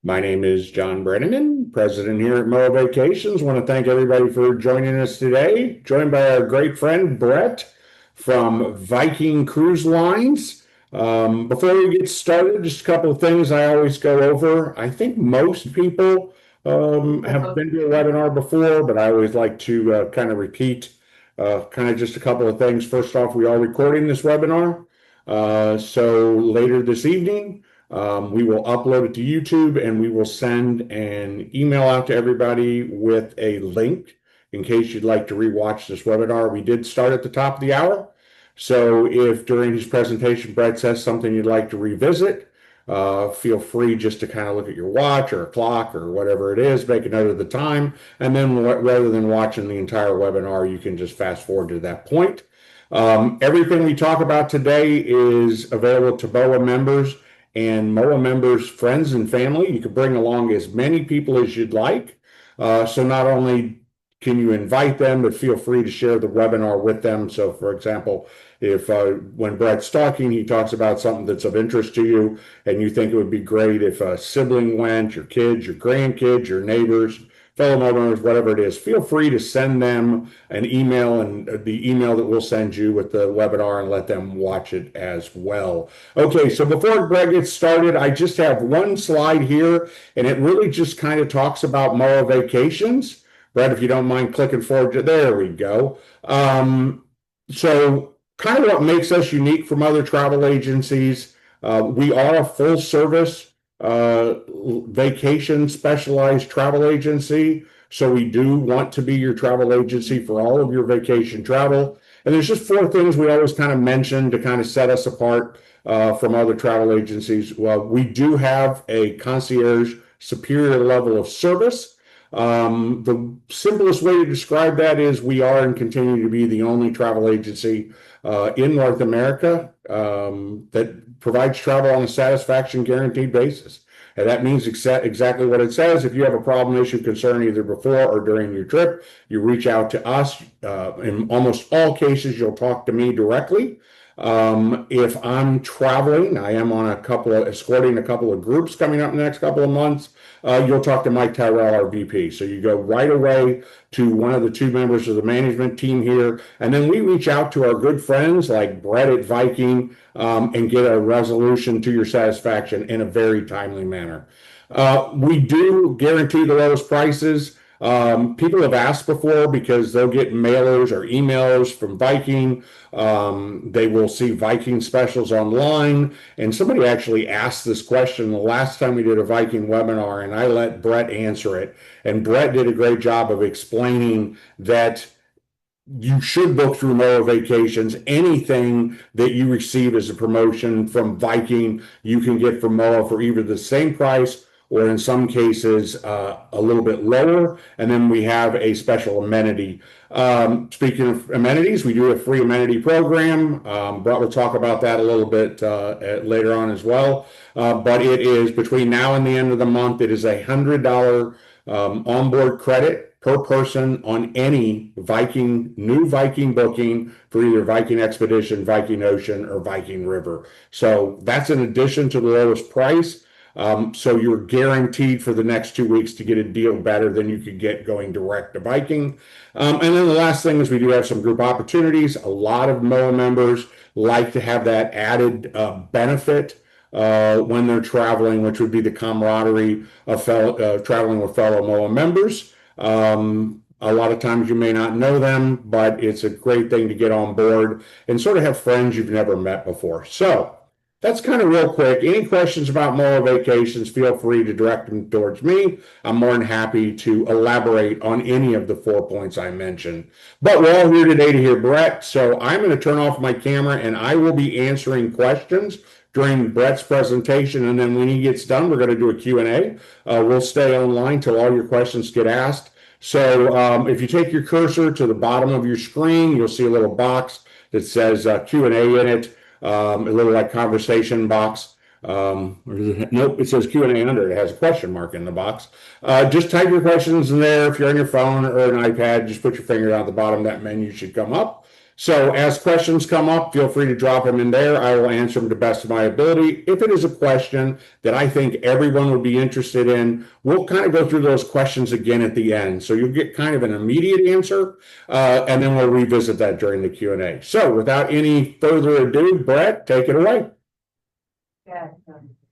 My name is John Brenneman, president here at MOAA Vacations. Want to thank everybody for joining us today. Joined by our great friend Brett from Viking Cruise Lines. Before we get started, just a couple of things I always go over. I think most people have been to a webinar before, but I always like to kind of repeat kind of just a couple of things. First off, we are recording this webinar. So later this evening, we will upload it to YouTube and we will send an email out to everybody with a link in case you'd like to rewatch this webinar. We did start at the top of the hour. So if during his presentation, Brett says something you'd like to revisit, feel free just to kind of look at your watch or a clock or whatever it is, make a note of the time. And then rather than watching the entire webinar, you can just fast forward to that point. Everything we talk about today is available to MOAA members and MOAA members' friends and family. You can bring along as many people as you'd like. So not only can you invite them, but feel free to share the webinar with them. So for example, if when Brett's talking, he talks about something that's of interest to you, and you think it would be great if a sibling went, your kids, your grandkids, your neighbors, fellow members, whatever it is, feel free to send them an email and the email that we'll send you with the webinar and let them watch it as well. Okay, so before Greg gets started, I just have one slide here, and it really just kind of talks about MOAA Vacations. Brett, if you don't mind clicking forward to there we go. So kind of what makes us unique from other travel agencies. We are a full service vacation specialized travel agency. So we do want to be your travel agency for all of your vacation travel. And there's just four things we always kind of mention to kind of set us apart from other travel agencies. Well, we do have a concierge superior level of service. The simplest way to describe that is we are and continue to be the only travel agency in North America that provides travel on a satisfaction guaranteed basis. And that means exactly what it says. If you have a problem, issue, concern either before or during your trip, you reach out to us. In almost all cases, you'll talk to me directly. If I'm traveling, I am on escorting a couple of groups coming up in the next couple of months. You'll talk to Mike Tyrell, our VP. So you go right away to one of the two members of the management team here. And then we reach out to our good friends like Brett at Viking and get a resolution to your satisfaction in a very timely manner. We do guarantee the lowest prices. People have asked before because they'll get mailers or emailers from Viking. They will see Viking specials online. And somebody actually asked this question the last time we did a Viking webinar, and I let Brett answer it. And Brett did a great job of explaining that you should book through MOAA Vacations. Anything that you receive as a promotion from Viking, you can get from MOAA for either the same price or in some cases a little bit lower. And then we have a special amenity. Speaking of amenities, we do a free amenity program. Brett will talk about that a little bit later on as well. But it is between now and the end of the month, it is $100 onboard credit per person on any new Viking booking for either Viking Expedition, Viking Ocean, or Viking River. So that's in addition to the lowest price. So you're guaranteed for the next 2 weeks to get a deal better than you could get going direct to Viking. And then the last thing is we do have some group opportunities. A lot of MOAA members like to have that added benefit when they're traveling, which would be the camaraderie of traveling with fellow MOAA members. A lot of times you may not know them, but it's a great thing to get on board and sort of have friends you've never met before. So that's kind of real quick. Any questions about MOAA Vacations, feel free to direct them towards me. I'm more than happy to elaborate on any of the 4 points I mentioned. But we're all here today to hear Brett, so I'm going to turn off my camera and I will be answering questions during Brett's presentation, and then when he gets done, we're going to do a Q&A. We'll stay online till all your questions get asked. So if you take your cursor to the bottom of your screen, you'll see a little box that says Q&A in it. A little like conversation box. Nope, it says Q&A under it. It has a question mark in the box. Just type your questions in there. If you're on your phone or an iPad, just put your finger down at the bottom. That menu should come up. So as questions come up, feel free to drop them in there. I will answer them to the best of my ability. If it is a question that I think everyone would be interested in, we'll kind of go through those questions again at the end. So you'll get kind of an immediate answer, and then we'll revisit that during the Q&A. So without any further ado, Brett, take it away.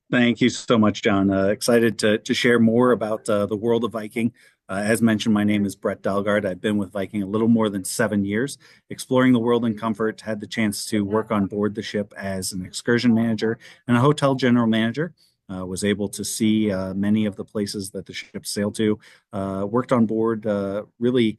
Thank you so much, John. Excited to share more about the world of Viking. As mentioned, my name is Brett Dalgard. I've been with Viking a little more than 7 years, exploring the world in comfort. Had the chance to work on board the ship as an excursion manager and a hotel general manager. Was able to see many of the places that the ship sailed to. Worked on board, really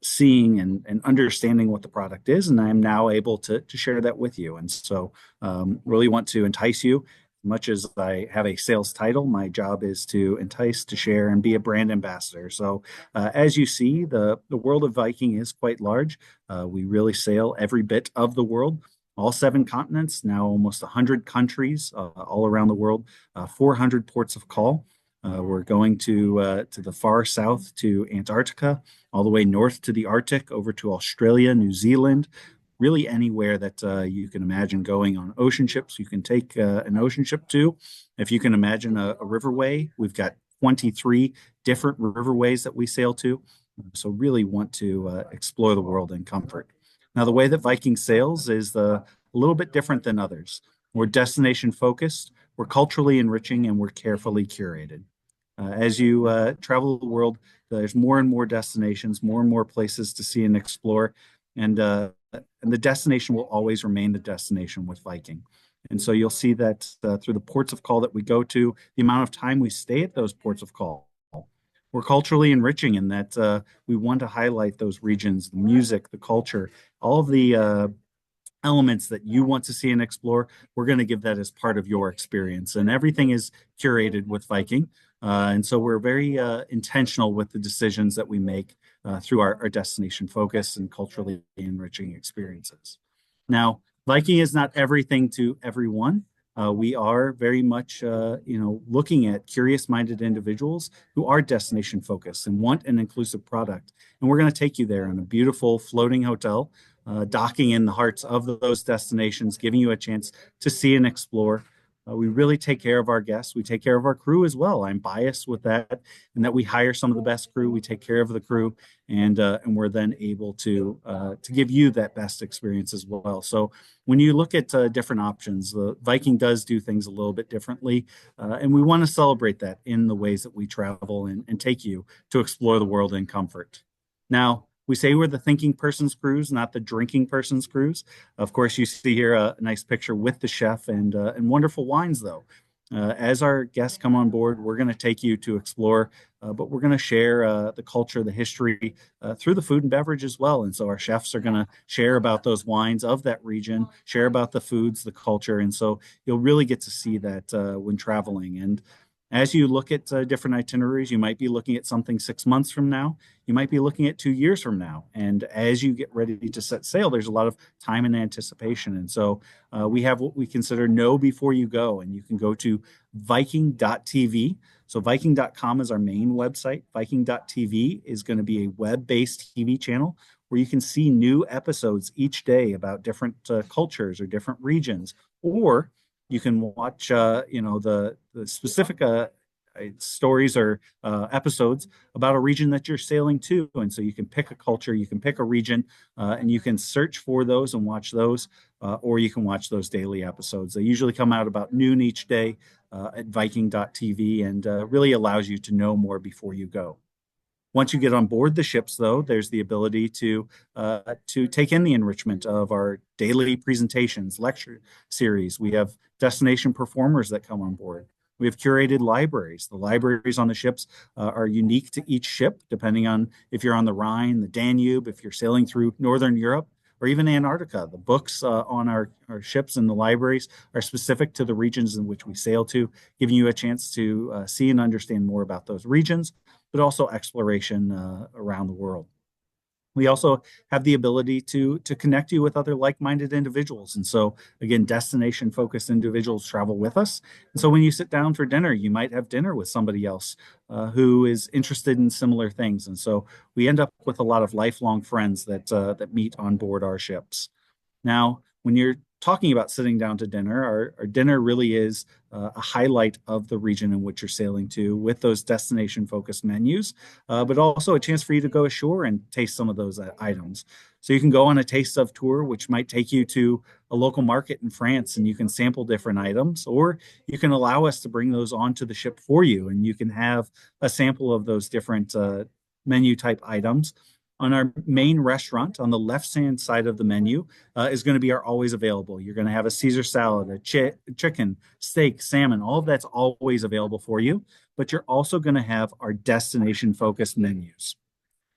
seeing and understanding what the product is, and I'm now able to share that with you. And so, really want to entice you. Much as I have a sales title, my job is to entice, to share, and be a brand ambassador. So, as you see, the world of Viking is quite large. We really sail every bit of the world, all 7 continents, now almost 100 countries all around the world, 400 ports of call. We're going to the far south to Antarctica, all the way north to the Arctic, over to Australia, New Zealand, really anywhere that you can imagine going on ocean ships. You can take an ocean ship to. If you can imagine a riverway, we've got 23 different riverways that we sail to. So really want to explore the world in comfort. Now, the way that Viking sails is a little bit different than others. We're destination focused, we're culturally enriching, and we're carefully curated. As you travel the world, there's more and more destinations, more and more places to see and explore. And the destination will always remain the destination with Viking. And so you'll see that through the ports of call that we go to, the amount of time we stay at those ports of call. We're culturally enriching in that we want to highlight those regions, the music, the culture, all of the elements that you want to see and explore. We're going to give that as part of your experience. And everything is curated with Viking. And so we're very intentional with the decisions that we make through our destination focus and culturally enriching experiences. Now, Viking is not everything to everyone. We are very much, looking at curious-minded individuals who are destination focused and want an inclusive product. And we're going to take you there in a beautiful floating hotel, docking in the hearts of those destinations, giving you a chance to see and explore. We really take care of our guests. We take care of our crew as well. I'm biased with that, and that we hire some of the best crew. We take care of the crew, and we're then able to give you that best experience as well. So when you look at different options, the Viking does do things a little bit differently, and we want to celebrate that in the ways that we travel and take you to explore the world in comfort. Now, we say we're the thinking person's cruise, not the drinking person's cruise. Of course, you see here a nice picture with the chef and wonderful wines, though. As our guests come on board, we're going to take you to explore, but we're going to share the culture, the history through the food and beverage as well. And so our chefs are going to share about those wines of that region, share about the foods, the culture. And so you'll really get to see that when traveling. And as you look at different itineraries, you might be looking at something 6 months from now. You might be looking at 2 years from now. And as you get ready to set sail, there's a lot of time and anticipation. And so we have what we consider know before you go. And you can go to viking.tv. So viking.com is our main website. Viking.tv is going to be a web-based TV channel where you can see new episodes each day about different cultures or different regions. Or you can watch, the specific stories or episodes about a region that you're sailing to. And so you can pick a culture, you can pick a region, and you can search for those and watch those, or you can watch those daily episodes. They usually come out about noon each day at viking.tv, and really allows you to know more before you go. Once you get on board the ships, though, there's the ability to take in the enrichment of our daily presentations, lecture series. We have destination performers that come on board. We have curated libraries. The libraries on the ships are unique to each ship, depending on if you're on the Rhine, the Danube, if you're sailing through Northern Europe, or even Antarctica. The books on our ships and the libraries are specific to the regions in which we sail to, giving you a chance to see and understand more about those regions, but also exploration around the world. We also have the ability to connect you with other like-minded individuals. And so again, destination-focused individuals travel with us. And so when you sit down for dinner, you might have dinner with somebody else who is interested in similar things. And so we end up with a lot of lifelong friends that meet on board our ships. Now, when you're talking about sitting down to dinner, our dinner really is a highlight of the region in which you're sailing to with those destination focused menus, but also a chance for you to go ashore and taste some of those items. So you can go on a taste of tour, which might take you to a local market in France and you can sample different items, or you can allow us to bring those onto the ship for you and you can have a sample of those different menu type items. On our main restaurant, on the left-hand side of the menu, is going to be our always available. You're going to have a Caesar salad, chicken, steak, salmon, all of that's always available for you. But you're also going to have our destination-focused menus.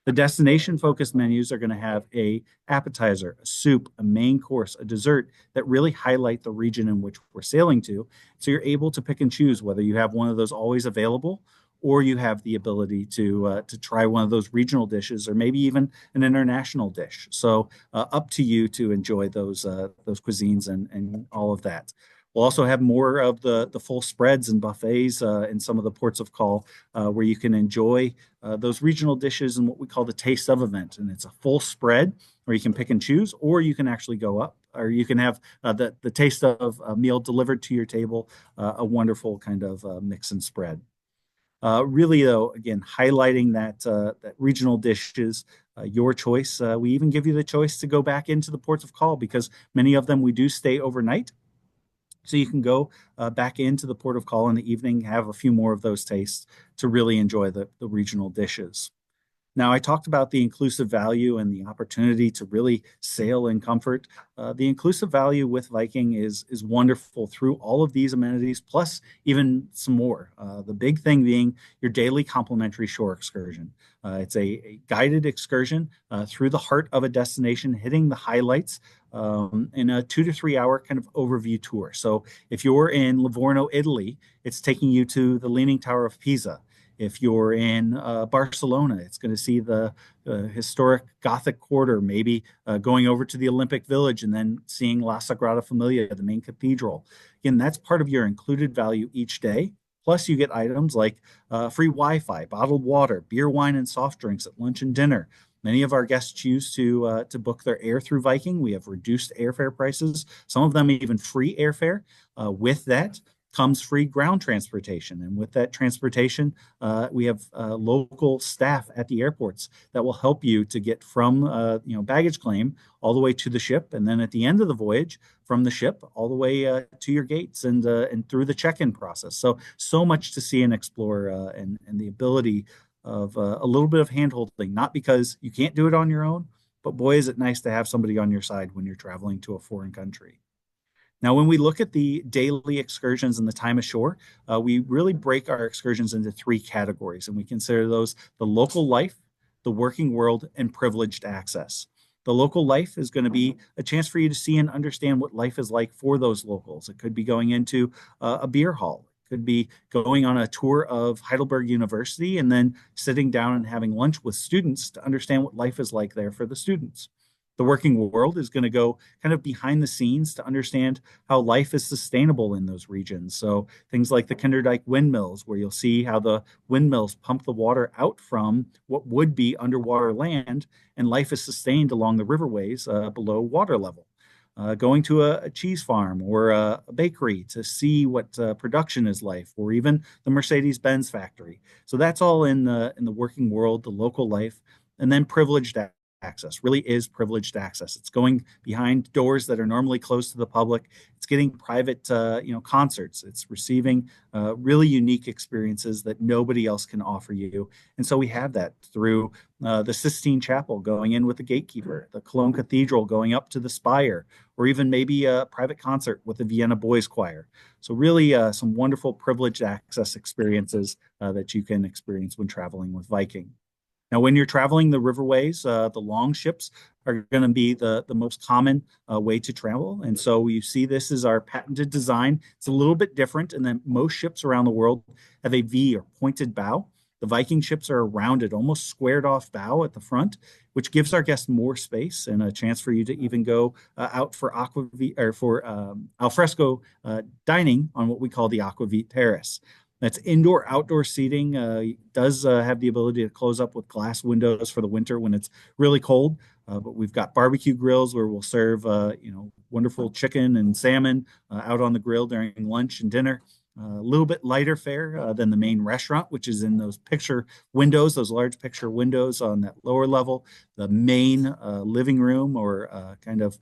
The destination-focused menus are going to have a appetizer, a soup, a main course, a dessert that really highlight the region in which we're sailing to. So you're able to pick and choose whether you have one of those always available or you have the ability to try one of those regional dishes or maybe even an international dish. So up to you to enjoy those cuisines and all of that. We'll also have more of the full spreads and buffets in some of the ports of call where you can enjoy those regional dishes and what we call the taste of event. And it's a full spread where you can pick and choose, or you can actually go up, or you can have the taste of a meal delivered to your table, a wonderful kind of mix and spread. Really, though, again, highlighting that regional dishes, your choice. We even give you the choice to go back into the ports of call because many of them we do stay overnight. So you can go back into the port of call in the evening, have a few more of those tastes to really enjoy the regional dishes. Now, I talked about the inclusive value and the opportunity to really sail in comfort. The inclusive value with Viking is wonderful through all of these amenities, plus even some more. The big thing being your daily complimentary shore excursion. It's a guided excursion through the heart of a destination, hitting the highlights in a 2 to 3 hour kind of overview tour. So if you're in Livorno, Italy, it's taking you to the Leaning Tower of Pisa. If you're in Barcelona, it's going to see the historic Gothic quarter, maybe going over to the Olympic Village and then seeing La Sagrada Familia, the main cathedral. Again, that's part of your included value each day. Plus, you get items like free Wi-Fi, bottled water, beer, wine, and soft drinks at lunch and dinner. Many of our guests choose to book their air through Viking. We have reduced airfare prices, some of them even free airfare. With that comes free ground transportation. And with that transportation, we have local staff at the airports that will help you to get from baggage claim all the way to the ship. And then at the end of the voyage, from the ship all the way to your gates and through the check-in process. So much to see and explore and the ability of a little bit of hand-holding, not because you can't do it on your own, but boy, is it nice to have somebody on your side when you're traveling to a foreign country. Now, when we look at the daily excursions and the time ashore, we really break our excursions into three categories, and we consider those the local life, the working world, and privileged access. The local life is going to be a chance for you to see and understand what life is like for those locals. It could be going into a beer hall. It could be going on a tour of Heidelberg University and then sitting down and having lunch with students to understand what life is like there for the students. The working world is going to go kind of behind the scenes to understand how life is sustainable in those regions. So things like the Kinderdijk windmills, where you'll see how the windmills pump the water out from what would be underwater land, and life is sustained along the riverways below water level. Going to a cheese farm or a bakery to see what production is like, or even the Mercedes-Benz factory. So that's all in the working world, the local life, and then privileged access really is privileged access. It's going behind doors that are normally closed to the public. It's getting private, concerts. It's receiving really unique experiences that nobody else can offer you. And so we have that through the Sistine Chapel, going in with the gatekeeper, the Cologne Cathedral, going up to the spire, or even maybe a private concert with the Vienna Boys Choir. So really some wonderful privileged access experiences that you can experience when traveling with Viking. Now, when you're traveling the riverways, the long ships are going to be the most common way to travel. And so you see this is our patented design. It's a little bit different, and then most ships around the world have a V or pointed bow. The Viking ships are a rounded, almost squared off bow at the front, which gives our guests more space and a chance for you to even go out for alfresco dining on what we call the aquavit terrace. That's indoor outdoor seating. Does have the ability to close up with glass windows for the winter when it's really cold. But we've got barbecue grills where we'll serve wonderful chicken and salmon out on the grill during lunch and dinner. A little bit lighter fare than the main restaurant, which is in those picture windows, those large picture windows on that lower level. The main living room or kind of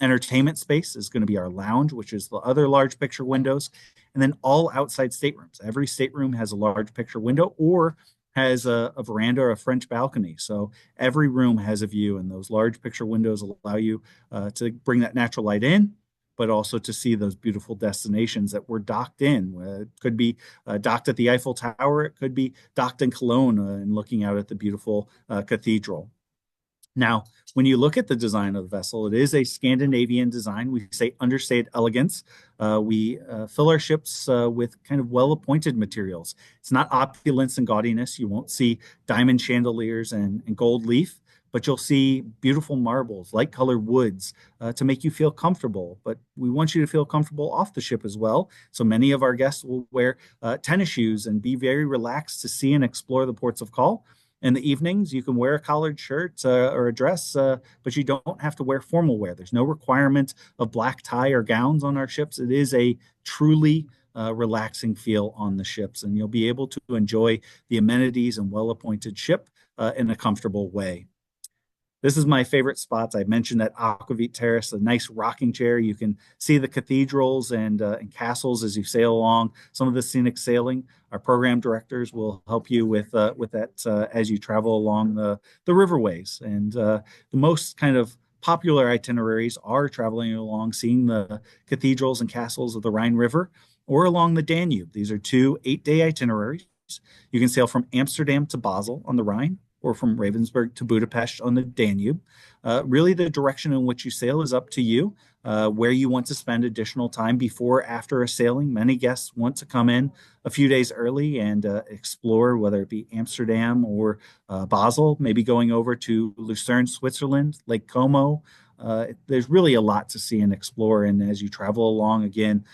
entertainment space is going to be our lounge, which is the other large picture windows. And then all outside staterooms. Every stateroom has a large picture window or has a veranda or a French balcony. So every room has a view, and those large picture windows allow you to bring that natural light in, but also to see those beautiful destinations that we're docked in. It could be docked at the Eiffel Tower. It could be docked in Cologne and looking out at the beautiful cathedral. Now, when you look at the design of the vessel, it is a Scandinavian design. We say understated elegance. We fill our ships with kind of well-appointed materials. It's not opulence and gaudiness. You won't see diamond chandeliers and gold leaf, but you'll see beautiful marbles, light colored woods to make you feel comfortable. But we want you to feel comfortable off the ship as well. So many of our guests will wear tennis shoes and be very relaxed to see and explore the ports of call. In the evenings, you can wear a collared shirt or a dress, but you don't have to wear formal wear. There's no requirement of black tie or gowns on our ships. It is a truly relaxing feel on the ships, and you'll be able to enjoy the amenities and well-appointed ship in a comfortable way. This is my favorite spots. I mentioned that Aquavit Terrace, a nice rocking chair. You can see the cathedrals and castles as you sail along some of the scenic sailing. Our program directors will help you with that as you travel along the riverways. And the most kind of popular itineraries are traveling along, seeing the cathedrals and castles of the Rhine River or along the Danube. These are 2 8-day itineraries. You can sail from Amsterdam to Basel on the Rhine, or from Ravensburg to Budapest on the Danube. Really, the direction in which you sail is up to you, where you want to spend additional time before or after a sailing. Many guests want to come in a few days early and explore, whether it be Amsterdam or Basel, maybe going over to Lucerne, Switzerland, Lake Como. There's really a lot to see and explore. And as you travel along, again,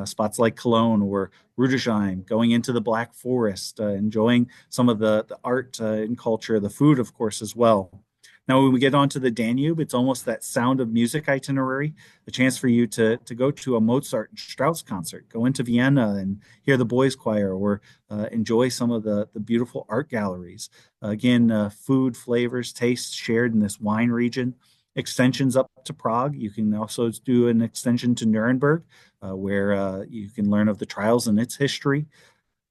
spots like Cologne or Rudesheim, going into the Black Forest, enjoying some of the art and culture, the food, of course, as well. Now, when we get onto the Danube, it's almost that Sound of Music itinerary, the chance for you to go to a Mozart and Strauss concert, go into Vienna and hear the boys' choir, or enjoy some of the beautiful art galleries. Again, food, flavors, tastes shared in this wine region. Extensions up to Prague. You can also do an extension to Nuremberg, where you can learn of the trials and its history.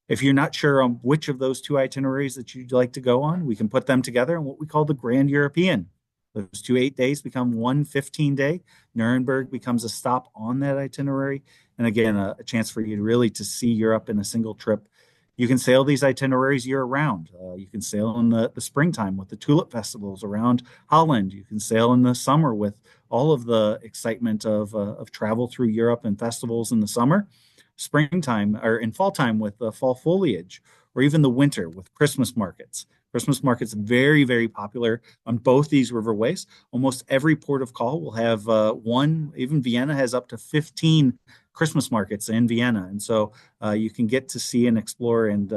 If you're not sure on which of those 2 itineraries that you'd like to go on, we can put them together in what we call the Grand European. Those 2 8 days become 1 15-day. Nuremberg becomes a stop on that itinerary. And again, a chance for you to really to see Europe in a single trip. You can sail these itineraries year round. You can sail in the springtime with the tulip festivals around Holland. You can sail in the summer with all of the excitement of travel through Europe and festivals in the summer, springtime or in fall time with the fall foliage, or even the winter with Christmas markets. Christmas markets very, very popular on both these riverways. Almost every port of call will have one. Even Vienna has up to 15 Christmas markets in Vienna, and so you can get to see and explore and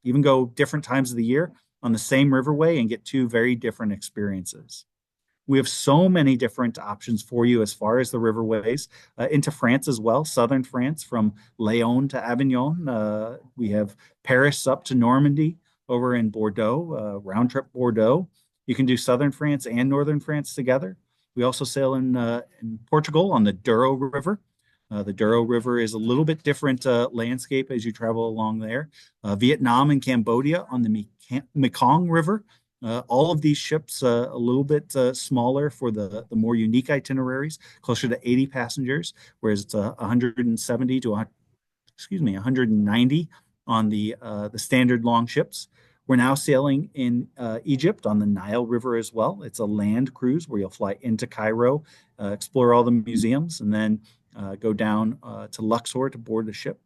even go different times of the year on the same riverway and get 2 very different experiences. We have so many different options for you as far as the riverways into France as well. Southern France from Lyon to Avignon. We have Paris up to Normandy over in Bordeaux, round trip Bordeaux. You can do southern France and northern France together. We also sail in Portugal on the Douro River. The Douro River is a little bit different landscape as you travel along there. Vietnam and Cambodia on the Mekong River. All of these ships a little bit smaller for the more unique itineraries, closer to 80 passengers, whereas it's 170 to 190 on the standard long ships. We're now sailing in Egypt on the Nile River as well. It's a land cruise where you'll fly into Cairo, explore all the museums, and then go down to Luxor to board the ship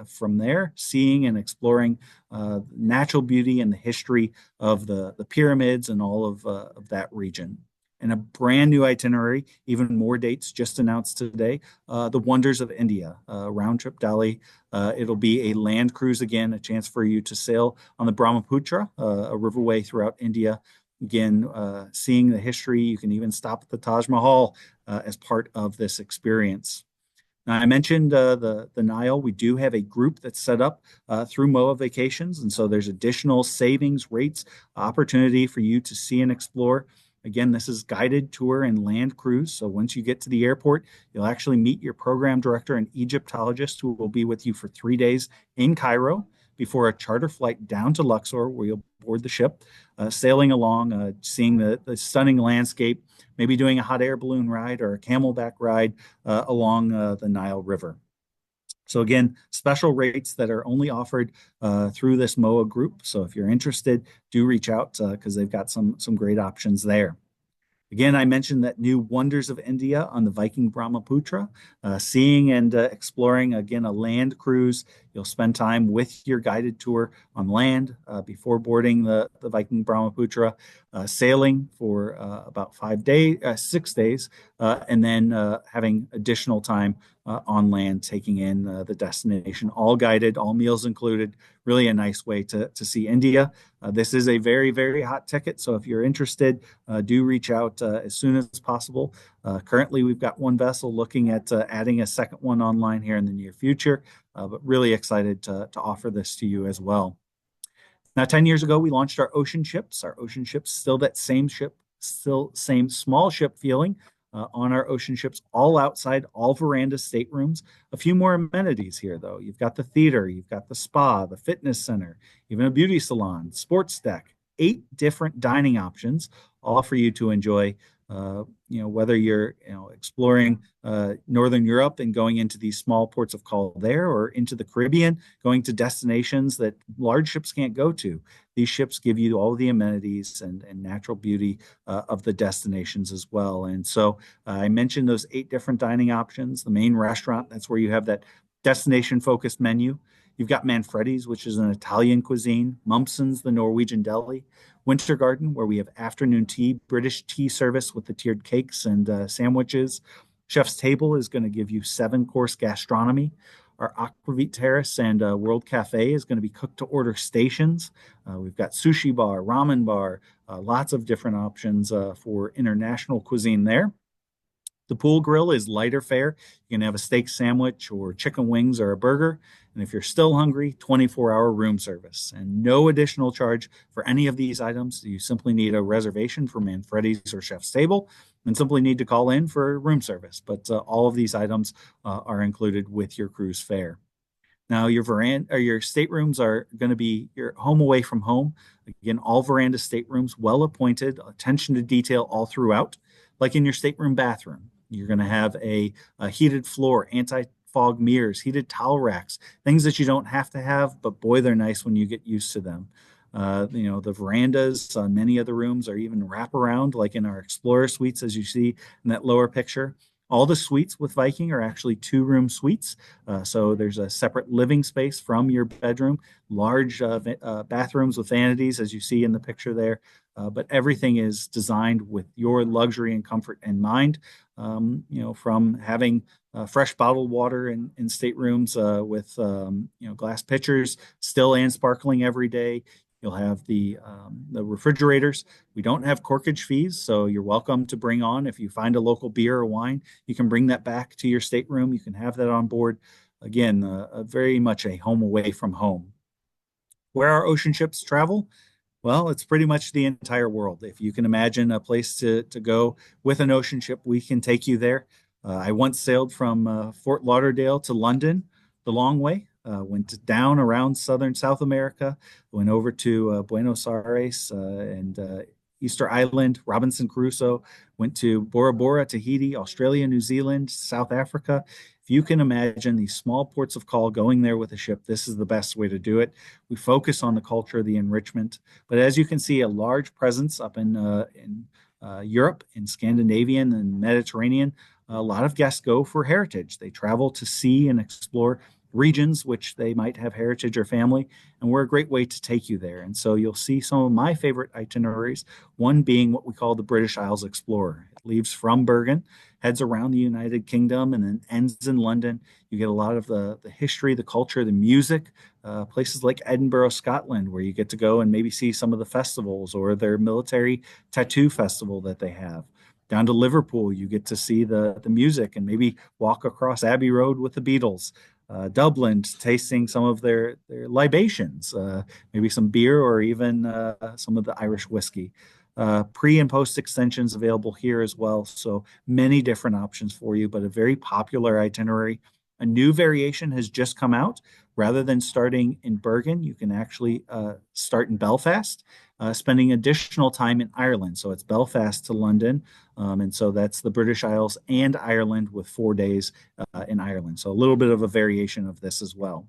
from there, seeing and exploring natural beauty and the history of the pyramids and all of that region. And a brand new itinerary, even more dates just announced today, the Wonders of India, round trip Delhi. It'll be a land cruise again, a chance for you to sail on the Brahmaputra, a riverway throughout India. Again, seeing the history, you can even stop at the Taj Mahal as part of this experience. Now, I mentioned the Nile. We do have a group that's set up through MOAA Vacations, and so there's additional savings rates, opportunity for you to see and explore. Again, this is guided tour and land cruise. So once you get to the airport, you'll actually meet your program director and Egyptologist who will be with you for 3 days in Cairo before a charter flight down to Luxor, where you'll board the ship, sailing along, seeing the stunning landscape, maybe doing a hot air balloon ride or a camelback ride along the Nile River. So again, special rates that are only offered through this MOAA group. So if you're interested, do reach out because they've got some great options there. Again, I mentioned that new Wonders of India on the Viking Brahmaputra, seeing and exploring, again, a land cruise. You'll spend time with your guided tour on land before boarding the Viking Brahmaputra, sailing for about 6 days, and then having additional time on land, taking in the destination, all guided, all meals included. Really a nice way to see India. This is a very, very hot ticket. So if you're interested, do reach out as soon as possible. Currently, we've got one vessel looking at adding a second one online here in the near future, but really excited to offer this to you as well. Now, 10 years ago, we launched our ocean ships. Our ocean ships, still that same ship, still same small ship feeling. On our ocean ships, all outside, all veranda staterooms. A few more amenities here, though. You've got the theater, you've got the spa, the fitness center, even a beauty salon, sports deck, 8 different dining options, all for you to enjoy. Whether you're exploring Northern Europe and going into these small ports of call there, or into the Caribbean, going to destinations that large ships can't go to. These ships give you all the amenities and natural beauty of the destinations as well. And so I mentioned those 8 different dining options. The main restaurant, that's where you have that destination-focused menu. You've got Manfredi's, which is an Italian cuisine, Mumpson's, the Norwegian deli, Winter Garden, where we have afternoon tea, British tea service with the tiered cakes and sandwiches. Chef's Table is going to give you 7-course gastronomy. Our Aquavit Terrace and World Cafe is going to be cook-to-order stations. We've got sushi bar, ramen bar, lots of different options for international cuisine there. The pool grill is lighter fare. You can have a steak sandwich or chicken wings or a burger. And if you're still hungry, 24-hour room service. And no additional charge for any of these items. You simply need a reservation for Manfredi's or Chef's Table and simply need to call in for room service. But all of these items are included with your cruise fare. Now, your veranda or your staterooms are going to be your home away from home. Again, all veranda staterooms, well appointed, attention to detail all throughout, like in your stateroom bathroom. You're going to have a heated floor, anti-fog mirrors, heated towel racks, things that you don't have to have, but boy, they're nice when you get used to them. The verandas on many of the rooms are even wraparound, like in our Explorer suites, as you see in that lower picture. All the suites with Viking are actually 2-room suites. So there's a separate living space from your bedroom, large bathrooms with vanities, as you see in the picture there. But everything is designed with your luxury and comfort in mind. From having fresh bottled water in staterooms with glass pitchers, still and sparkling every day. You'll have the refrigerators. We don't have corkage fees, so you're welcome to bring on. If you find a local beer or wine, you can bring that back to your stateroom. You can have that on board. Again, very much a home away from home. Where our ocean ships travel? Well, it's pretty much the entire world. If you can imagine a place to go with an ocean ship, we can take you there. I once sailed from Fort Lauderdale to London the long way. Went down around South America, went over to Buenos Aires and Easter Island, Robinson Crusoe, went to Bora Bora, Tahiti, Australia, New Zealand, South Africa. If you can imagine these small ports of call going there with a ship, this is the best way to do it. We focus on the culture, the enrichment, but as you can see, a large presence up in Europe, in Scandinavian and Mediterranean, a lot of guests go for heritage. They travel to see and explore regions which they might have heritage or family, and we're a great way to take you there. And so you'll see some of my favorite itineraries, one being what we call the British Isles Explorer. It leaves from Bergen, heads around the United Kingdom, and then ends in London. You get a lot of the history, the culture, the music, places like Edinburgh, Scotland, where you get to go and maybe see some of the festivals or their military tattoo festival that they have. Down to Liverpool, you get to see the music and maybe walk across Abbey Road with the Beatles. Dublin, tasting some of their libations, maybe some beer or even some of the Irish whiskey. Pre and post extensions available here as well. So many different options for you, but a very popular itinerary. A new variation has just come out. Rather than starting in Bergen, you can actually start in Belfast, spending additional time in Ireland. So it's Belfast to London. And so that's the British Isles and Ireland with 4 days in Ireland. So a little bit of a variation of this as well.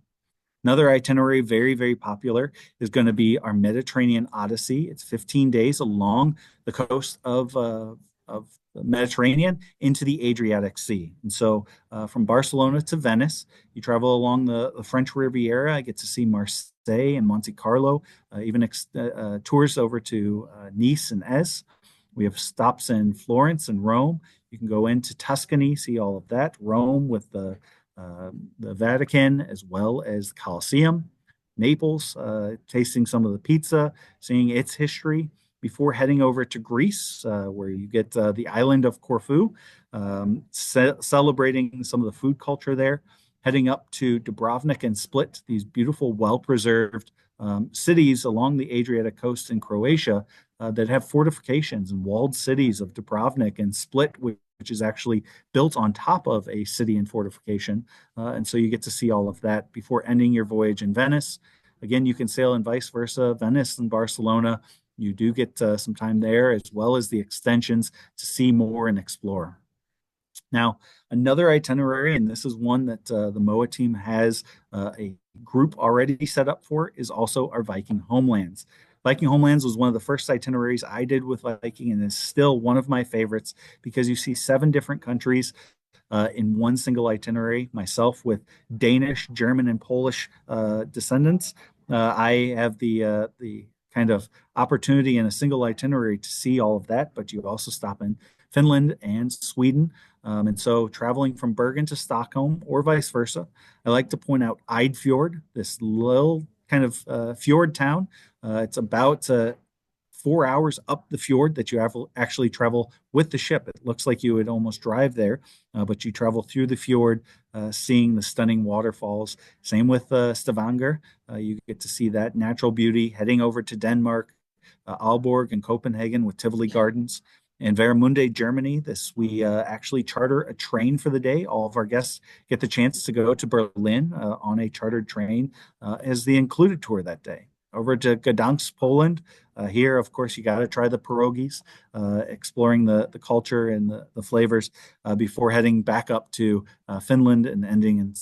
Another itinerary, very, very popular, is going to be our Mediterranean Odyssey. It's 15 days along the coast of the Mediterranean into the Adriatic Sea. And so from Barcelona to Venice, you travel along the French Riviera. I get to see Marseille and Monte Carlo, even tours over to Nice and Es. We have stops in Florence and Rome. You can go into Tuscany, see all of that. Rome with the Vatican as well as the Colosseum. Naples, tasting some of the pizza, seeing its history before heading over to Greece, where you get the island of Corfu, celebrating some of the food culture there, heading up to Dubrovnik and Split, these beautiful, well-preserved cities along the Adriatic coast in Croatia that have fortifications and walled cities of Dubrovnik and Split, which is actually built on top of a city and fortification. And so you get to see all of that before ending your voyage in Venice. Again, you can sail and vice versa, Venice and Barcelona. You do get some time there, as well as the extensions to see more and explore. Now, another itinerary, and this is one that the MOAA team has a group already set up for, is also our Viking Homelands. Viking Homelands was one of the first itineraries I did with Viking, and is still one of my favorites because you see 7 different countries in one single itinerary. Myself with Danish, German, and Polish descendants. I have the kind of opportunity in a single itinerary to see all of that, but you also stop in Finland and Sweden. And so traveling from Bergen to Stockholm or vice versa, I like to point out Eidfjord, this little kind of fjord town. It's about 4 hours up the fjord that you have actually travel with the ship. It looks like you would almost drive there, but you travel through the fjord, seeing the stunning waterfalls. Same with Stavanger. You get to see that natural beauty. Heading over to Denmark, Aalborg and Copenhagen with Tivoli Gardens. In Warnemünde, Germany, we actually charter a train for the day. All of our guests get the chance to go to Berlin on a chartered train as the included tour that day. Over to Gdansk, Poland. Here, of course, you got to try the pierogies, exploring the culture and the flavors before heading back up to Finland and ending in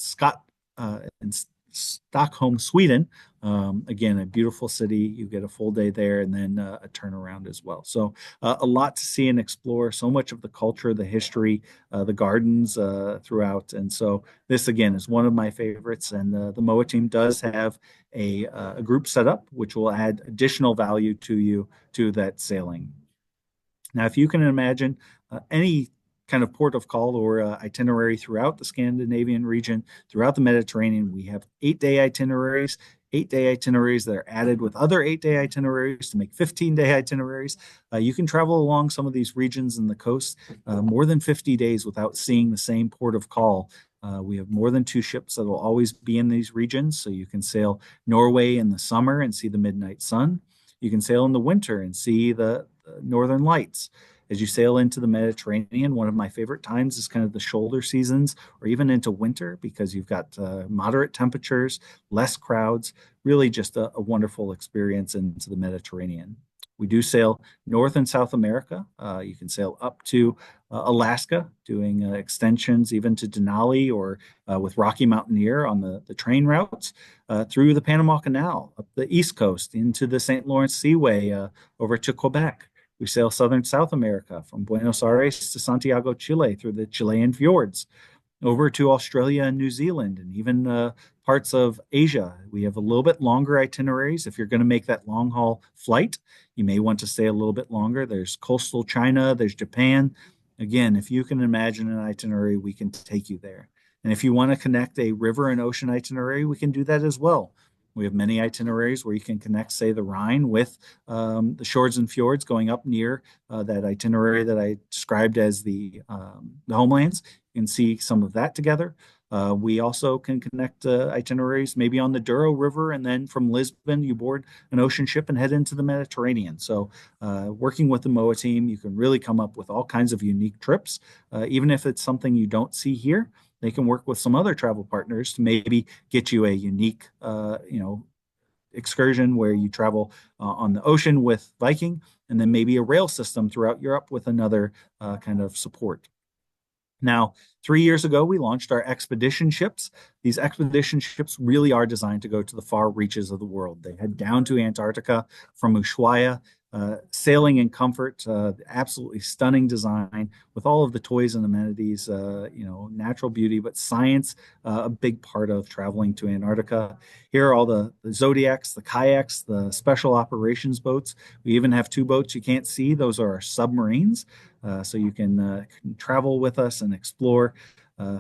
Stockholm, Sweden. Again, a beautiful city. You get a full day there and then a turnaround as well. So a lot to see and explore. So much of the culture, the history, the gardens throughout. And so this, again, is one of my favorites. And the MOAA team does have a group set up, which will add additional value to you to that sailing. Now, if you can imagine any kind of port of call or itinerary throughout the Scandinavian region, throughout the Mediterranean, we have 8-day itineraries. 8-day itineraries that are added with other 8-day itineraries to make 15-day itineraries. You can travel along some of these regions in the coast more than 50 days without seeing the same port of call. We have more than 2 ships that will always be in these regions. So you can sail Norway in the summer and see the midnight sun. You can sail in the winter and see the northern lights. As you sail into the Mediterranean, one of my favorite times is kind of the shoulder seasons or even into winter because you've got moderate temperatures, less crowds, really just a wonderful experience into the Mediterranean. We do sail North and South America. You can sail up to Alaska, doing extensions even to Denali or with Rocky Mountaineer on the train routes, through the Panama Canal, up the East Coast, into the St. Lawrence Seaway, over to Quebec. We sail southern South America from Buenos Aires to Santiago, Chile, through the Chilean fjords, over to Australia and New Zealand, and even parts of Asia. We have a little bit longer itineraries. If you're going to make that long haul flight, you may want to stay a little bit longer. There's coastal China, there's Japan. Again, if you can imagine an itinerary, we can take you there. And if you want to connect a river and ocean itinerary, we can do that as well. We have many itineraries where you can connect, say, the Rhine with the shores and fjords going up near that itinerary that I described as the homelands. You can see some of that together. We also can connect itineraries maybe on the Douro River, and then from Lisbon, you board an ocean ship and head into the Mediterranean. So working with the MOAA team, you can really come up with all kinds of unique trips. Even if it's something you don't see here, they can work with some other travel partners to maybe get you a unique, excursion where you travel on the ocean with Viking, and then maybe a rail system throughout Europe with another kind of support. Now, 3 years ago, we launched our expedition ships. These expedition ships really are designed to go to the far reaches of the world. They head down to Antarctica from Ushuaia, sailing in comfort, absolutely stunning design with all of the toys and amenities, natural beauty, but science, a big part of traveling to Antarctica. Here are all the Zodiacs, the kayaks, the special operations boats. We even have two boats you can't see. Those are our submarines. So you can travel with us and explore,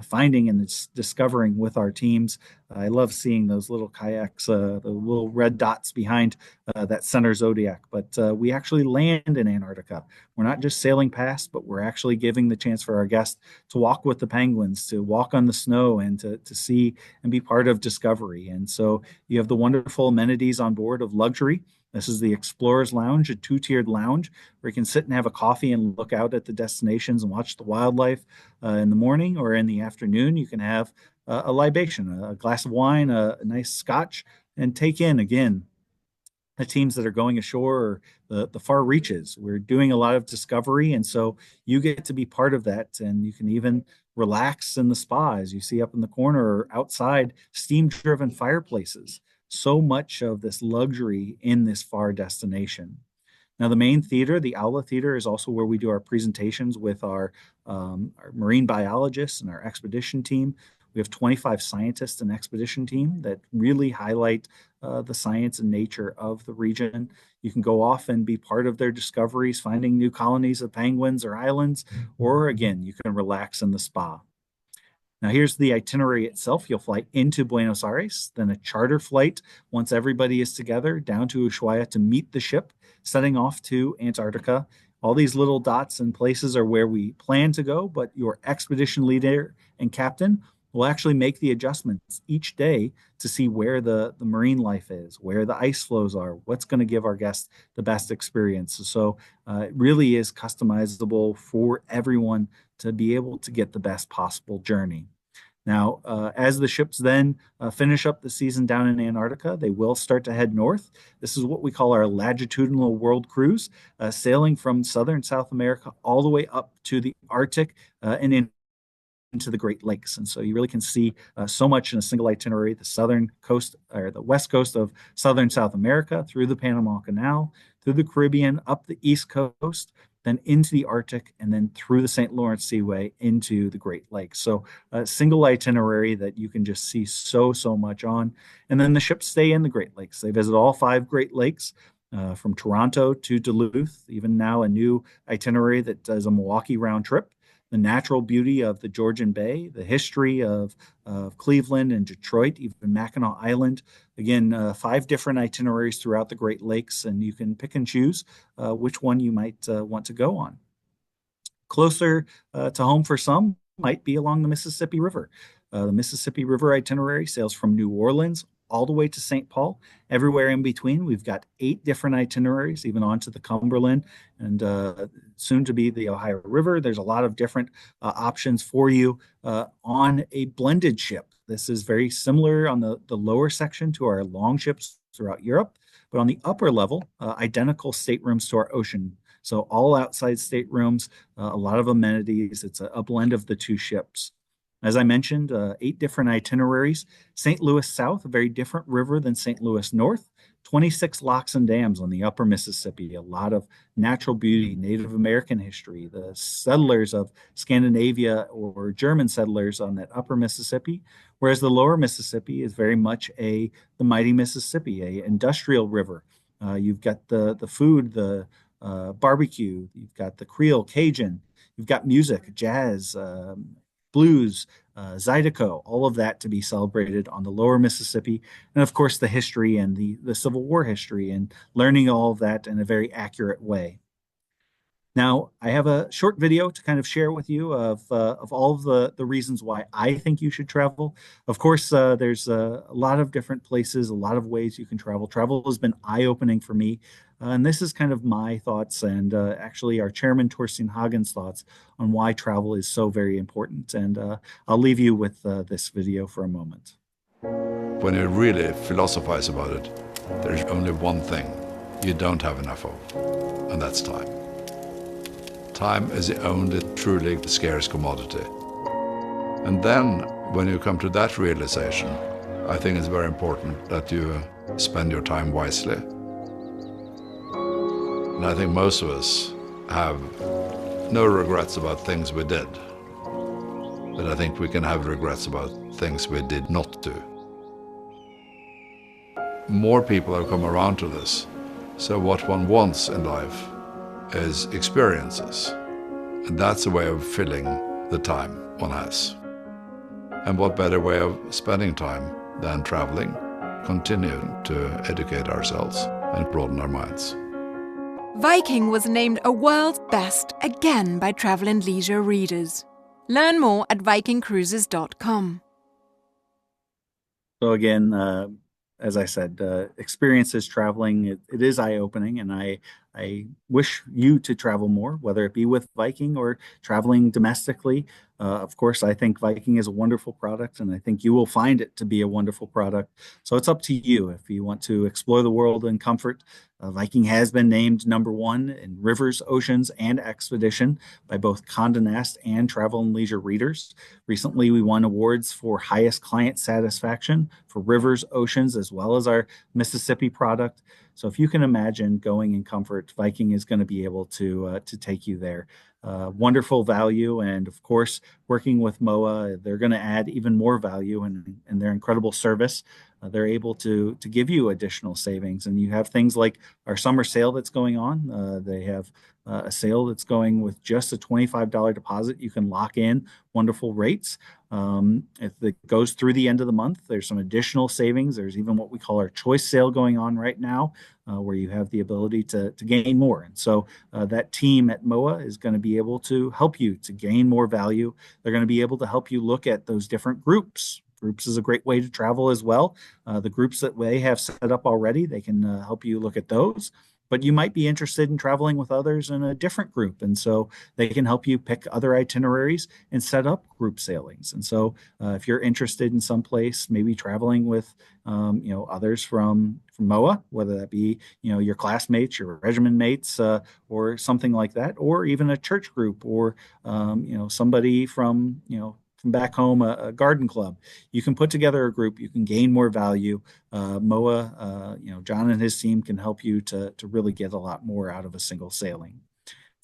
finding and discovering with our teams. I love seeing those little kayaks, the little red dots behind that center Zodiac. But we actually land in Antarctica. We're not just sailing past, but we're actually giving the chance for our guests to walk with the penguins, to walk on the snow, and to see and be part of discovery. And so you have the wonderful amenities on board of luxury. This is the Explorer's Lounge, a two-tiered lounge where you can sit and have a coffee and look out at the destinations and watch the wildlife in the morning, or in the afternoon. You can have a libation, a glass of wine, a nice scotch, and take in, again, the teams that are going ashore or the far reaches. We're doing a lot of discovery, and so you get to be part of that, and you can even relax in the spa, as you see up in the corner, or outside, steam-driven fireplaces. So much of this luxury in this far destination. Now, the main theater, the Aula Theater, is also where we do our presentations with our marine biologists and our expedition team. We have 25 scientists and expedition team that really highlight the science and nature of the region. You can go off and be part of their discoveries, finding new colonies of penguins or islands, or again, you can relax in the spa. Now, here's the itinerary itself. You'll fly into Buenos Aires, then a charter flight once everybody is together down to Ushuaia to meet the ship, setting off to Antarctica. All these little dots and places are where we plan to go, but your expedition leader and captain will actually make the adjustments each day to see where the marine life is, where the ice flows are, what's going to give our guests the best experience. So it really is customizable for everyone to be able to get the best possible journey. Now, as the ships then finish up the season down in Antarctica, they will start to head north. This is what we call our longitudinal world cruise, sailing from southern South America all the way up to the Arctic and into the Great Lakes. And so you really can see so much in a single itinerary: the southern coast, or the west coast of southern South America, through the Panama Canal, through the Caribbean, up the east coast, then into the Arctic, and then through the St. Lawrence Seaway into the Great Lakes. So a single itinerary that you can just see so much on. And then the ships stay in the Great Lakes. They visit all 5 Great Lakes, from Toronto to Duluth, even now a new itinerary that does a Milwaukee round trip. The natural beauty of the Georgian Bay, the history of Cleveland and Detroit, even Mackinac Island. Again, 5 different itineraries throughout the Great Lakes, and you can pick and choose which one you might want to go on. Closer to home for some might be along the Mississippi River. The Mississippi River itinerary sails from New Orleans all the way to St. Paul. Everywhere in between, we've got 8 different itineraries, even onto the Cumberland and soon to be the Ohio River. There's a lot of different options for you on a blended ship. This is very similar on the lower section to our long ships throughout Europe, but on the upper level, identical staterooms to our ocean. So all outside staterooms, a lot of amenities. It's a blend of the 2 ships. As I mentioned, 8 different itineraries. St. Louis South, a very different river than St. Louis North. 26 locks and dams on the upper Mississippi, a lot of natural beauty, Native American history, the settlers of Scandinavia or German settlers on that upper Mississippi, whereas the lower Mississippi is very much the mighty Mississippi, a industrial river. You've got the food, the barbecue, you've got the Creole, Cajun, you've got music, jazz, blues, Zydeco, all of that to be celebrated on the lower Mississippi. And of course, the history and the Civil War history and learning all of that in a very accurate way. Now, I have a short video to kind of share with you of all of the reasons why I think you should travel. Of course, there's a lot of different places, a lot of ways you can travel. Travel has been eye-opening for me. And this is kind of my thoughts and actually our chairman, Torstein Hagen's thoughts on why travel is so very important. And I'll leave you with this video for a moment. When you really philosophize about it, there's only one thing you don't have enough of, and that's time. Time is the only truly scarce commodity. And then, when you come to that realization, I think it's very important that you spend your time wisely. And I think most of us have no regrets about things we did, but I think we can have regrets about things we did not do. More people have come around to this, so what one wants in life is experiences. And that's a way of filling the time one has. And what better way of spending time than traveling, continuing to educate ourselves and broaden our minds. Viking was named a world's best again by Travel and Leisure readers. Learn more at vikingcruises.com. So again, as I said, experiences traveling, it is eye-opening, and I wish you to travel more, whether it be with Viking or traveling domestically. Of course, I think Viking is a wonderful product, and I think you will find it to be a wonderful product. So it's up to you if you want to explore the world in comfort. Viking has been named #1 in rivers, oceans, and expedition by both Condé Nast and Travel and Leisure readers. Recently, we won awards for highest client satisfaction for rivers, oceans, as well as our Mississippi product. So if you can imagine going in comfort, Viking is going to be able to take you there. Wonderful value, and of course, working with MOAA, they're going to add even more value and their incredible service. They're able to give you additional savings, and you have things like our summer sale that's going on. They have a sale that's going with just a $25 deposit. You can lock in wonderful rates. If it goes through the end of the month, there's some additional savings. There's even what we call our choice sale going on right now, where you have the ability to gain more. And so that team at MOAA is going to be able to help you to gain more value. They're going to be able to help you look at those different groups. Groups is a great way to travel as well. The groups that they have set up already, they can help you look at those. But you might be interested in traveling with others in a different group. And so they can help you pick other itineraries and set up group sailings. And so if you're interested in some place, maybe traveling with others from MOAA, whether that be your classmates, your regiment mates, or something like that, or even a church group, or somebody from back home, a garden club. You can put together a group, you can gain more value. MOAA, John and his team can help you to really get a lot more out of a single sailing.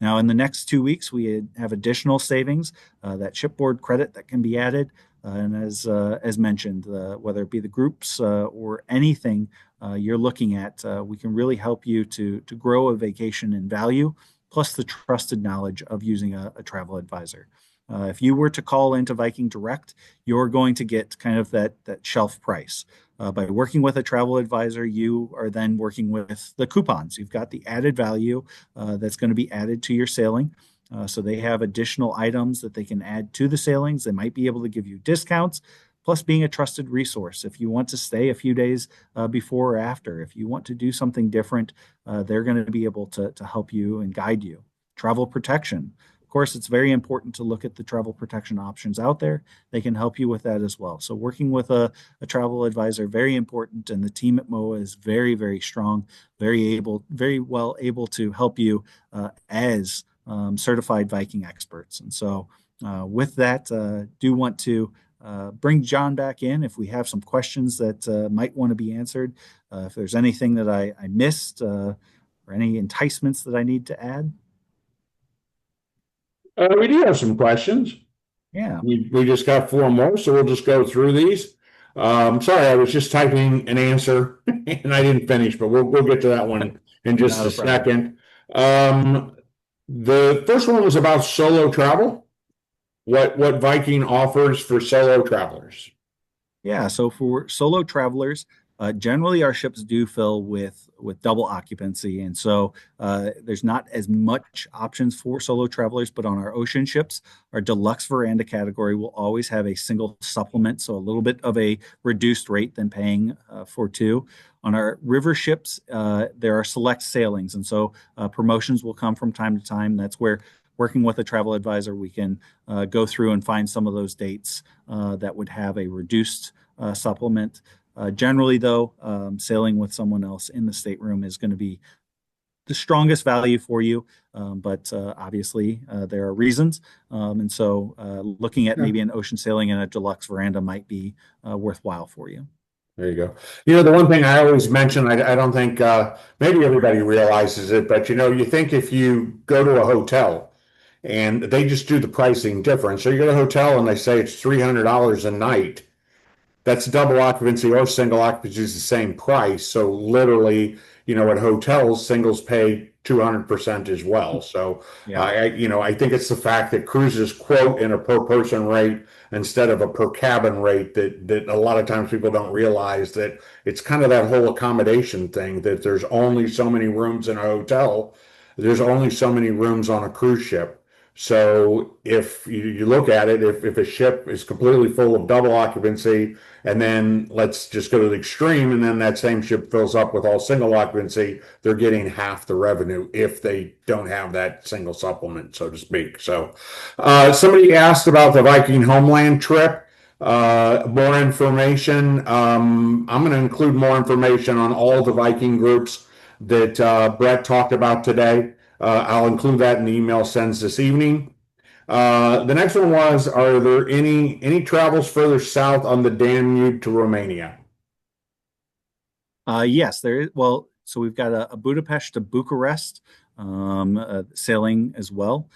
Now, in the next 2 weeks, we have additional savings, that shipboard credit that can be added. And as mentioned, whether it be the groups or anything you're looking at, we can really help you to grow a vacation in value, plus the trusted knowledge of using a travel advisor. If you were to call into Viking Direct, you're going to get kind of that shelf price. By working with a travel advisor, you are then working with the coupons. You've got the added value that's going to be added to your sailing. So they have additional items that they can add to the sailings. They might be able to give you discounts, plus being a trusted resource. If you want to stay a few days before or after, if you want to do something different, they're going to be able to help you and guide you. Travel protection. Of course, it's very important to look at the travel protection options out there. They can help you with that as well. So working with a travel advisor, very important, and the team at MOAA is very, very strong, very well able to help you as certified Viking experts. And so with that, do want to bring John back in if we have some questions that might want to be answered. If there's anything that I missed or any enticements that I need to add. We do have some questions. Yeah. We just got four more, so we'll just go through these. Sorry, I was just typing an answer and I didn't finish, but we'll get to that one in just Not a a problem. second. The first one was about solo travel. What Viking offers for solo travelers. Yeah, so for solo travelers, generally our ships do fill with double occupancy, and so there's not as much options for solo travelers. But on our ocean ships, our deluxe veranda category will always have a single supplement, so a little bit of a reduced rate than paying for two. On our river ships, there are select sailings, and so promotions will come from time to time. That's where working with a travel advisor, we can go through and find some of those dates that would have a reduced supplement. Generally, though, sailing with someone else in the stateroom is going to be the strongest value for you. But obviously, there are reasons. And so looking at maybe an ocean sailing in a deluxe veranda might be worthwhile for you. There you go. The one thing I always mention, I don't think maybe everybody realizes it, but you think if you go to a hotel and they just do the pricing different. So you go to a hotel and they say it's $300 a night. That's double occupancy or single occupancy is the same price. So literally, at hotels, singles pay 200% as well. So Yeah. I think it's the fact that cruises quote in a per person rate instead of a per cabin rate that a lot of times people don't realize that it's kind of that whole accommodation thing that there's only so many rooms in a hotel. There's only so many rooms on a cruise ship. So if you look at it, if a ship is completely full of double occupancy, and then let's just go to the extreme, and then that same ship fills up with all single occupancy, they're getting half the revenue if they don't have that single supplement, so to speak. So somebody asked about the Viking Homeland trip. More information. I'm going to include more information on all the Viking groups that Brett talked about today. I'll include that in the email sends this evening. The next one was, are there any travels further south on the Danube to Romania? Yes, there is. Well, so we've got a Budapest to Bucharest sailing as well,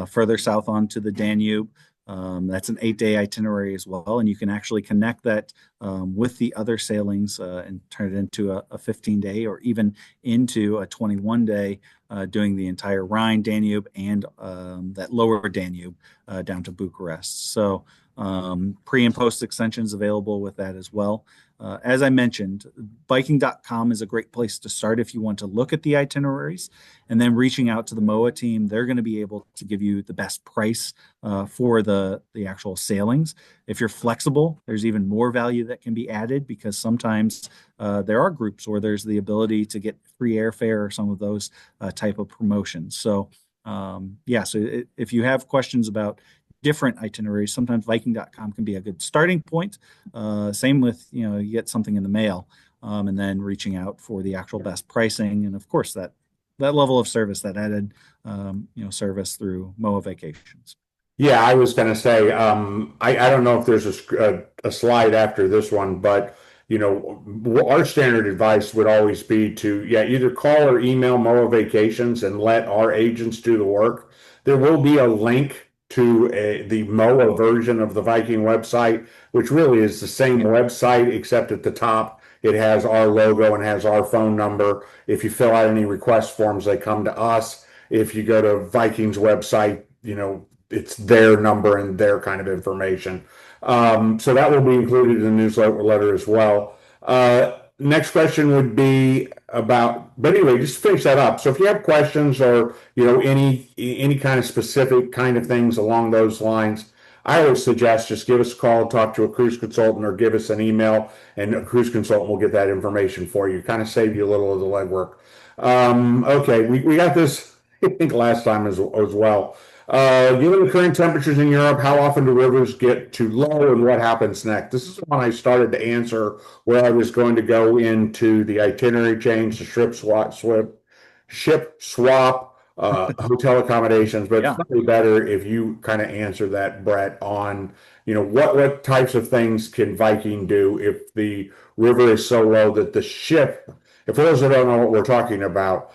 further south onto the Danube. That's an 8-day itinerary as well, and you can actually connect that with the other sailings and turn it into a 15-day or even into a 21-day, doing the entire Rhine, Danube, and that lower Danube down to Bucharest. So pre and post extensions available with that as well. As I mentioned, Viking.com is a great place to start if you want to look at the itineraries, and then reaching out to the MOAA team. They're going to be able to give you the best price for the actual sailings. If you're flexible, there's even more value that can be added, because sometimes there are groups where there's the ability to get free airfare or some of those type of promotions. So so if you have questions about different itineraries, sometimes Viking.com can be a good starting point. Same with, you get something in the mail, and then reaching out for the actual best pricing. And of course, that level of service, that added, service through MOAA Vacations. Yeah, I was going to say, I don't know if there's a slide after this one, but our standard advice would always be to, either call or email MOAA Vacations and let our agents do the work. There will be a link to the MOAA version of the Viking website, which really is the same website, except at the top it has our logo and has our phone number. If you fill out any request forms, they come to us. If you go to Viking's website, it's their number and their kind of information. So that will be included in the newsletter as well. Next question would be about, but anyway, just finish that up. So if you have questions or, any kind of specific kind of things along those lines, I always suggest just give us a call, talk to a cruise consultant, or give us an email, and a cruise consultant will get that information for you. Kind of save you a little of the legwork. Okay, we got this, I think, last time as well. Given the current temperatures in Europe, how often do rivers get too low, and what happens next? This is the one I started to answer, where I was going to go into the itinerary change, the ship swap, hotel accommodations, but it's Yeah. probably better if you kind of answer that, Brett, on, what types of things can Viking do if the river is so low that the ship, if for those that don't know what we're talking about,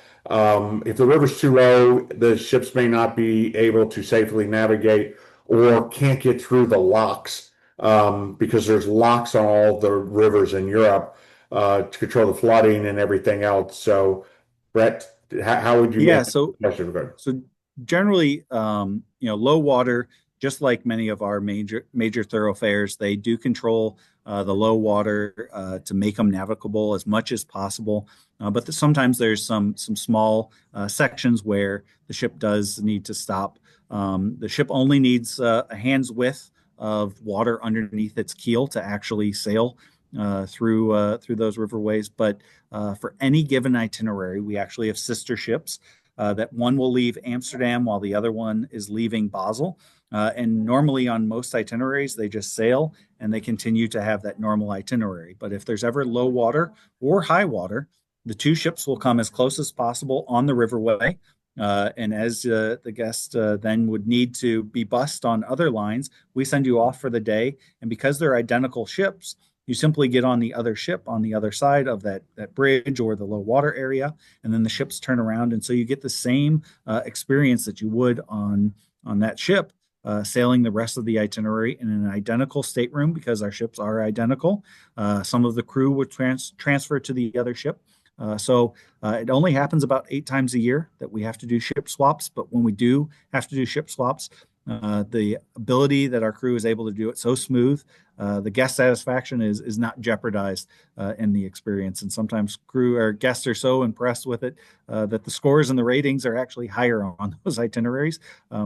if the river's too low, the ships may not be able to safely navigate or can't get through the locks, because there's locks on all the rivers in Europe, to control the flooding and everything else. So, Brett, how would you Yeah. answer the question? So generally, low water, just like many of our major thoroughfares, they do control the low water to make them navigable as much as possible. But sometimes there's some small sections where the ship does need to stop. The ship only needs a hand's width of water underneath its keel to actually sail through those riverways. But for any given itinerary, we actually have sister ships that one will leave Amsterdam while the other one is leaving Basel. And normally on most itineraries, they just sail and they continue to have that normal itinerary. But if there's ever low water or high water, the two ships will come as close as possible on the riverway. And as the guest then would need to be bussed on other lines, we send you off for the day. And because they're identical ships, you simply get on the other ship on the other side of that bridge or the low water area, and then the ships turn around. And so you get the same experience that you would on that ship, sailing the rest of the itinerary in an identical stateroom because our ships are identical. Some of the crew would transfer to the other ship. So it only happens about 8 times a year that we have to do ship swaps. But when we do have to do ship swaps, the ability that our crew is able to do it so smooth, the guest satisfaction is not jeopardized in the experience. And sometimes crew or guests are so impressed with it that the scores and the ratings are actually higher on those itineraries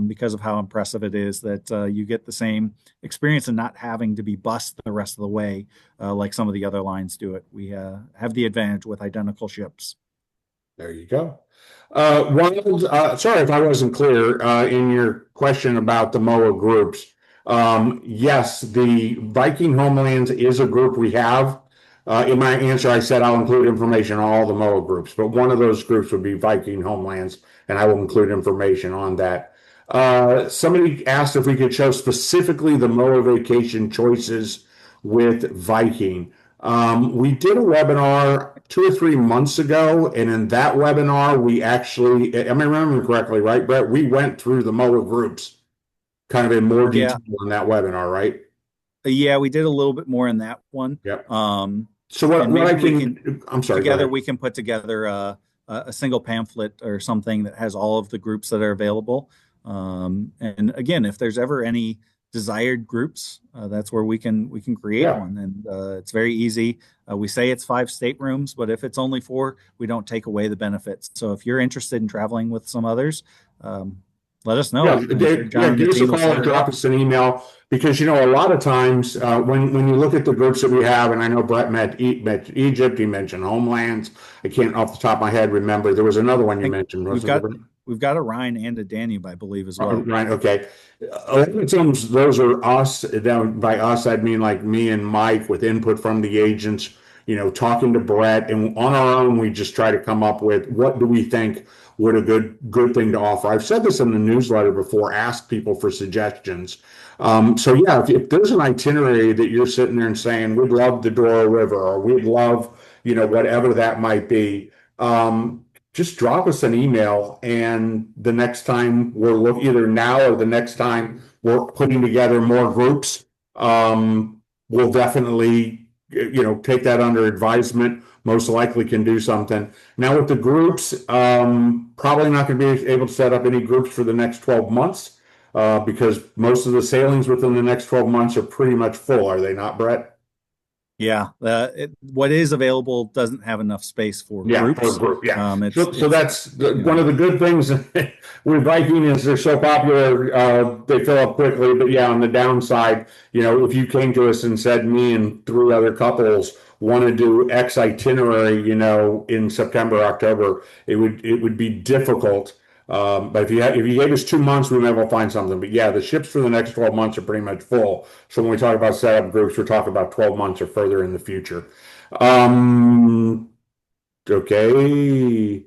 because of how impressive it is that you get the same experience and not having to be bussed the rest of the way like some of the other lines do it. We have the advantage with identical ships. There you go. Sorry if I wasn't clear in your question about the MOAA groups. Yes, the Viking Homelands is a group we have. In my answer, I said I'll include information on all the MOAA groups, but one of those groups would be Viking Homelands, and I will include information on that. Somebody asked if we could show specifically the MOAA vacation choices with Viking. We did a webinar 2 or 3 months ago, and in that webinar, we actually, am I remembering correctly, right, Brett? We went through the MOAA groups kind of in more detail in that webinar, right? Yeah, we did a little bit more in that one. Yep. So I'm sorry. Together we can put together a single pamphlet or something that has all of the groups that are available. And again, if there's ever any desired groups, that's where we can create one, and it's very easy. We say it's 5 staterooms, but if it's only 4, we don't take away the benefits. So if you're interested in traveling with some others, let us know. Give us a call or drop us an email, because a lot of times when you look at the groups that we have, and I know Brett met Egypt, he mentioned Homelands. I can't off the top of my head remember. There was another one you mentioned. We've got a Rhine and a Danube, I believe, as well. Right. Okay. A lot of times those are us. Down by us, I'd mean like me and Mike with input from the agents, talking to Brett, and on our own, we just try to come up with what do we think would a good thing to offer. I've said this in the newsletter before, ask people for suggestions. So yeah, if there's an itinerary that you're sitting there and saying, we'd love the Douro River, or we'd love, whatever that might be, just drop us an email, and the next time either now or the next time we're putting together more groups, we'll definitely, take that under advisement. Most likely can do something. Now with the groups, probably not going to be able to set up any groups for the next 12 months, because most of the sailings within the next 12 months are pretty much full, are they not, Brett? Yeah, what is available doesn't have enough space for groups. For group, yeah. So that's one of the good things with Viking is they're so popular, they fill up quickly. But yeah, on the downside, if you came to us and said, me and 3 other couples want to do X itinerary, in September, October, it would be difficult. But if you gave us 2 months, we may well find something. But yeah, the ships for the next 12 months are pretty much full. So when we talk about setup groups, we're talking about 12 months or further in the future. Okay.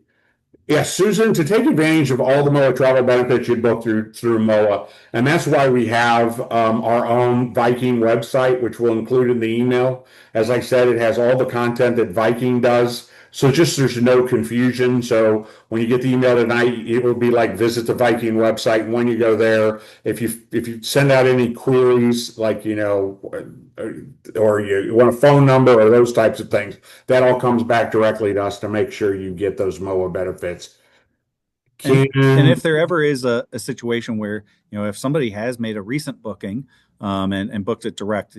Yes, Susan, to take advantage of all the MOAA travel benefits you book through MOAA. And that's why we have our own Viking website, which we'll include in the email. As I said, it has all the content that Viking does. So just there's no confusion. So when you get the email tonight, it will be like visit the Viking website. And when you go there, if you send out any queries, like or you want a phone number or those types of things, that all comes back directly to us to make sure you get those MOAA benefits. And Can if there ever is a situation where, if somebody has made a recent booking and booked it direct,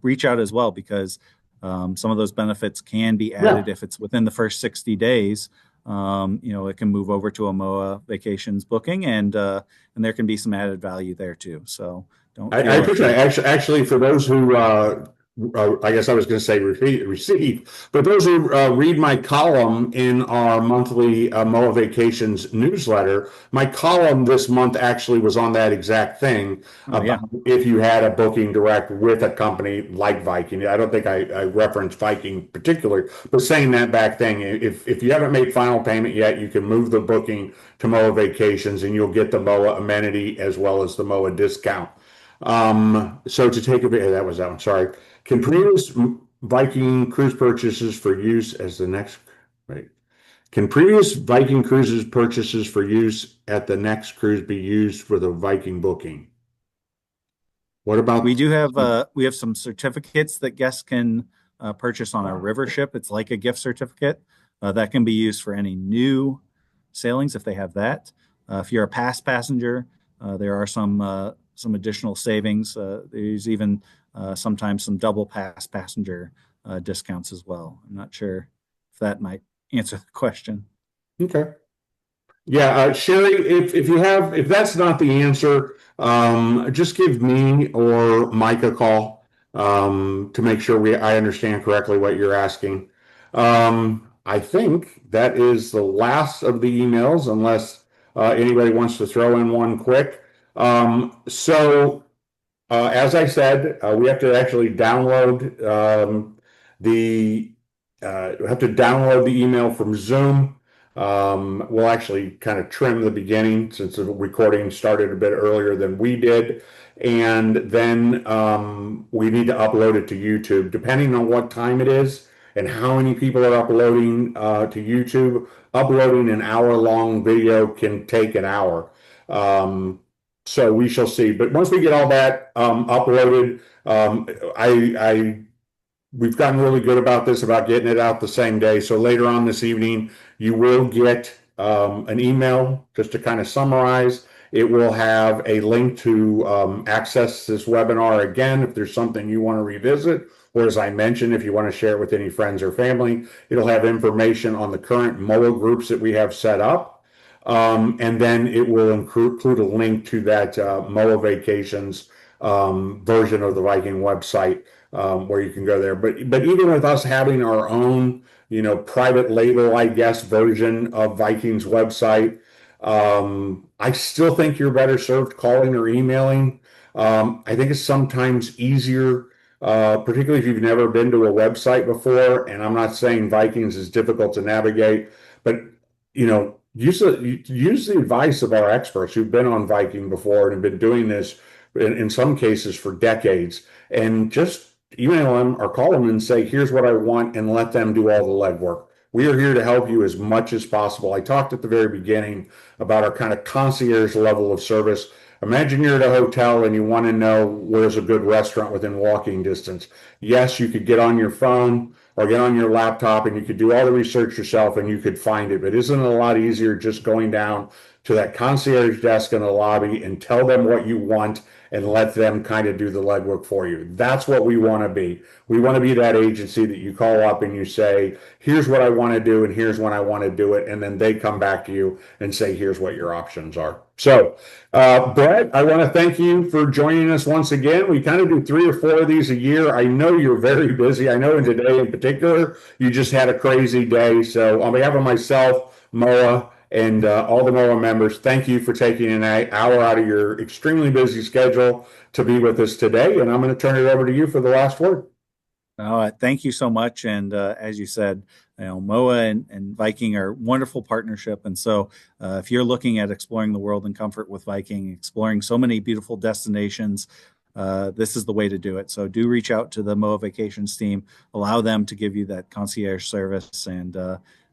reach out as well, because some of those benefits can be added Yeah, if it's within the first 60 days. It can move over to a MOAA Vacations booking, and there can be some added value there too. So don't I feel appreciate it. like Actually, for those who, I guess I was going to say receive, but those who read my column in our monthly MOAA Vacations newsletter, my column this month actually was on that exact thing oh about yeah. if you had a booking direct with a company like Viking. I don't think I referenced Viking particularly, but saying that back thing, if you haven't made final payment yet, you can move the booking to MOAA Vacations and you'll get the MOAA amenity as well as the MOAA discount. So to take advantage, that was that one, sorry. Can previous Viking cruise purchases for use as the next, right? Can previous Viking cruises purchases for use at the next cruise be used for the Viking booking? What We about, do we have some certificates that guests can purchase on our river ship. It's like a gift certificate that can be used for any new sailings if they have that. If you're a past passenger, there are some additional savings. There's even sometimes some double pass passenger discounts as well. I'm not sure if that might answer the question. okay. Yeah, Sherry, if that's not the answer, just give me or Mike a call to make sure I understand correctly what you're asking. I think that is the last of the emails, unless anybody wants to throw in one quick. As I said, we have to actually download the we have to download the email from Zoom. We'll actually kind of trim the beginning since the recording started a bit earlier than we did. And then we need to upload it to YouTube. Depending on what time it is and how many people are uploading to YouTube, uploading an hour-long video can take an hour. So we shall see. But once we get all that uploaded, I we've gotten really good about this, about getting it out the same day. So later on this evening, you will get an email just to kind of summarize. It will have a link to access this webinar again if there's something you want to revisit. Or as I mentioned, if you want to share it with any friends or family, it'll have information on the current MOAA groups that we have set up. And then it will include a link to that MOAA Vacations version of the Viking website where you can go there. But even with us having our own, private label, I guess, version of Viking's website, I still think you're better served calling or emailing. I think it's sometimes easier, particularly if you've never been to a website before. And I'm not saying Vikings is difficult to navigate, but use the advice of our experts who've been on Viking before and have been doing this in some cases for decades, and just email them or call them and say, here's what I want, and let them do all the legwork. We are here to help you as much as possible. I talked at the very beginning about our kind of concierge level of service. Imagine you're at a hotel and you want to know where's a good restaurant within walking distance. Yes, you could get on your phone or get on your laptop and you could do all the research yourself and you could find it. But isn't it a lot easier just going down to that concierge desk in the lobby and tell them what you want and let them kind of do the legwork for you? That's what we want to be. We want to be that agency that you call up and you say, here's what I want to do and here's when I want to do it. And then they come back to you and say, here's what your options are. So, Brett, I want to thank you for joining us once again. We kind of do 3 or 4 of these a year. I know you're very busy. I know today in particular, you just had a crazy day. So on behalf of myself, MOAA, and all the MOAA members, thank you for taking an hour out of your extremely busy schedule to be with us today. And I'm going to turn it over to you for the last word. Thank you so much. And as you said, MOAA and Viking are wonderful partnership. And so if you're looking at exploring the world in comfort with Viking, exploring so many beautiful destinations, this is the way to do it. So do reach out to the MOAA Vacations team, allow them to give you that concierge service. And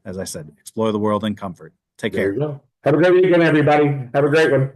as I said, explore the world in comfort. Take care. There you go. Have a great weekend, everybody. Have a great one.